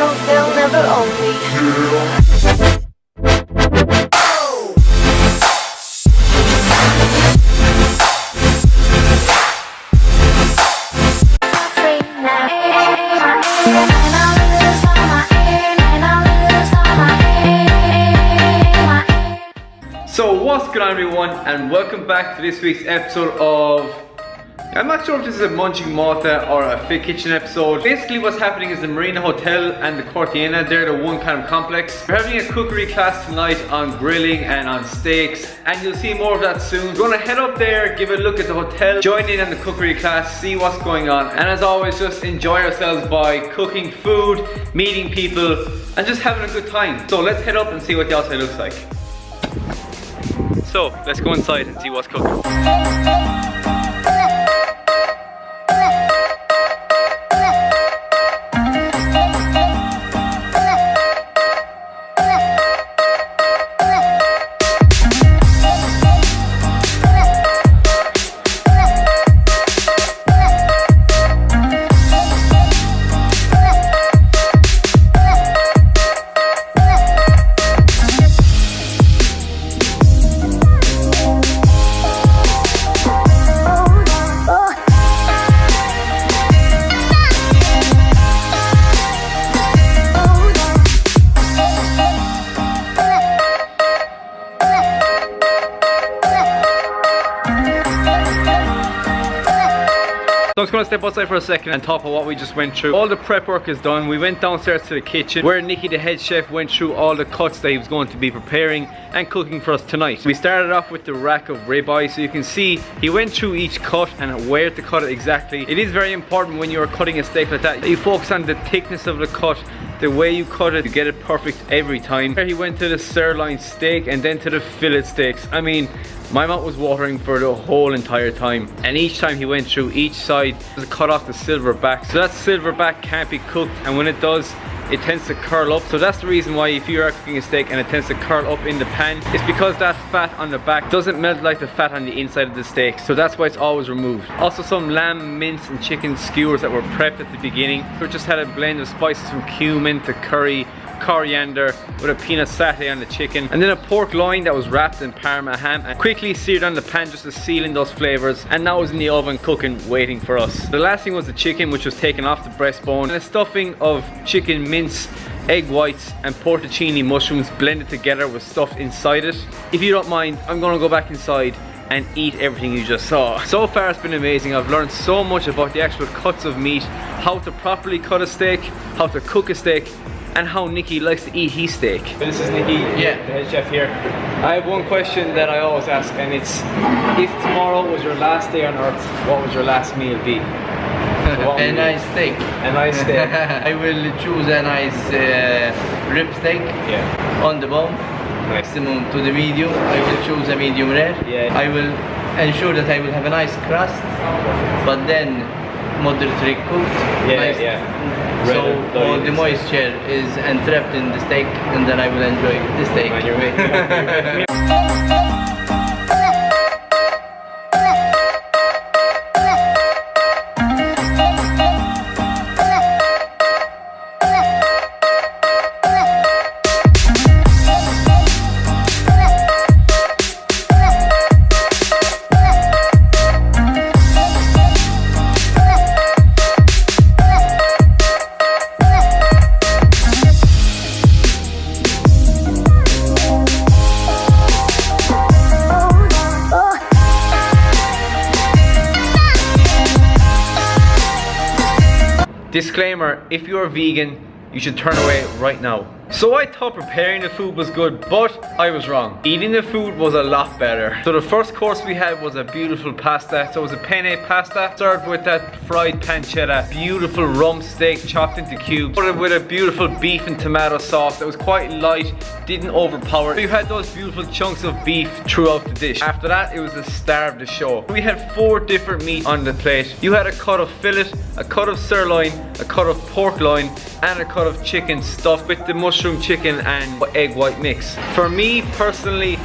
Hotel, never only. So what's going on everyone, and welcome back to this week's episode of, I'm not sure if this is a Munching Malta or a Fit Kitchen episode. Basically what's happening is the Marina Hotel and the Corinthia, they're the one kind of complex. We're having a cookery class tonight on grilling and on steaks, and you'll see more of that soon. We're gonna head up there, give a look at the hotel, join in on the cookery class, see what's going on, and as always just enjoy ourselves by cooking food, meeting people, and just having a good time. So let's head up and see what the outside looks like. So let's go inside and see what's cooking. So I'm just going to step outside for a second and talk about what we just went through. All the prep work is done. We went downstairs to the kitchen where Nicky, the head chef, went through all the cuts that he was going to be preparing and cooking for us tonight. We started off with the rack of ribeye, so you can see he went through each cut and where to cut it exactly. It is very important when you're cutting a steak like that, you focus on the thickness of the cut, the way you cut it, you get it perfect every time. He went to the sirloin steak and then to the fillet steaks. I mean, my mouth was watering for the whole entire time, and each time he went through each side to cut off the silver back. So that silver back can't be cooked, and when it does, it tends to curl up. So that's the reason why if you are cooking a steak and it tends to curl up in the pan, it's because that fat on the back doesn't melt like the fat on the inside of the steak. So that's why it's always removed. Also some lamb mince and chicken skewers that were prepped at the beginning. We just had a blend of spices from cumin to curry, coriander with a peanut satay on the chicken, and then a pork loin that was wrapped in parma ham and quickly seared on the pan just to seal in those flavors, and that was in the oven cooking waiting for us. The last thing was the chicken, which was taken off the breastbone, and a stuffing of chicken mince, egg whites and portocini mushrooms blended together with stuff inside it. If you don't mind, I'm gonna go back inside and eat everything you just saw. So far it's been amazing. I've learned so much about the actual cuts of meat, how to properly cut a steak, how to cook a steak, and how Nicky likes to eat his steak. This is Nicky, the head chef here. I have one question that I always ask, and it's, if tomorrow was your last day on earth, what would your last meal be? A nice steak. A nice steak. I will choose a nice rib steak on the bone, maximum to the medium. I will choose a medium rare. I will ensure that I will have a nice crust, but then moderately cooked. So all the moisture is entrapped in the steak, and then I will enjoy the steak. Man, you're making Disclaimer, if you're vegan, you should turn away right now. So I thought preparing the food was good, but I was wrong. Eating the food was a lot better. So the first course we had was a beautiful pasta. So it was a penne pasta served with that fried pancetta, beautiful rump steak chopped into cubes, with a beautiful beef and tomato sauce that was quite light, didn't overpower. So you had those beautiful chunks of beef throughout the dish. After that, it was the star of the show. We had 4 different meats on the plate. You had a cut of fillet, a cut of sirloin, a cut of pork loin, and a cut of chicken stuffed with the mushroom chicken and egg white mix. For me personally,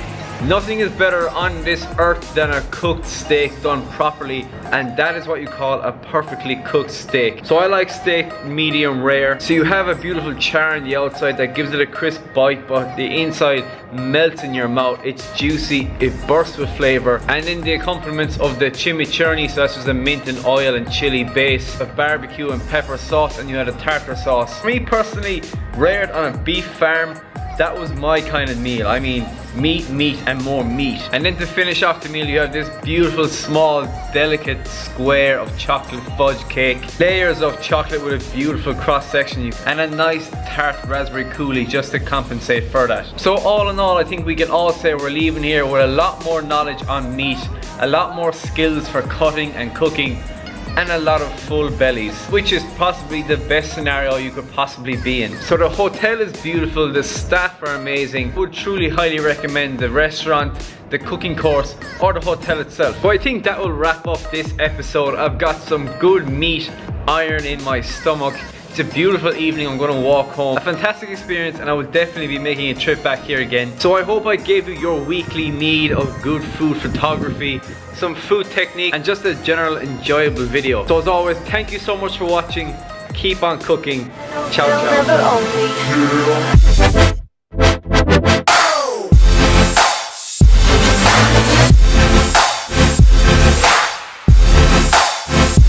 Nothing is better on this earth than a cooked steak done properly, and that is what you call a perfectly cooked steak. So I like steak medium rare. So you have a beautiful char on the outside that gives it a crisp bite, but the inside melts in your mouth. It's juicy, it bursts with flavor, and then the accompaniments of the chimichurri, so that's just a mint and oil and chili base, a barbecue and pepper sauce, and you had a tartar sauce. For me personally, reared on a beef farm, that was my kind of meal. I mean, meat, and more meat. And then to finish off the meal, you have this beautiful, small, delicate square of chocolate fudge cake. Layers of chocolate with a beautiful cross section, and a nice tart raspberry coulis just to compensate for that. So all in all, I think we can all say we're leaving here with a lot more knowledge on meat, a lot more skills for cutting and cooking, and a lot of full bellies, which is possibly the best scenario you could possibly be in. So the hotel is beautiful, the staff are amazing. Would truly highly recommend the restaurant, the cooking course, or the hotel itself. So I think that will wrap up this episode. I've got some good meat iron in my stomach. It's a beautiful evening. I'm going to walk home. A fantastic experience, and I will definitely be making a trip back here again. So I hope I gave you your weekly need of good food photography, some food technique, and just a general enjoyable video. So as always, thank you so much for watching. Keep on cooking. Ciao, ciao.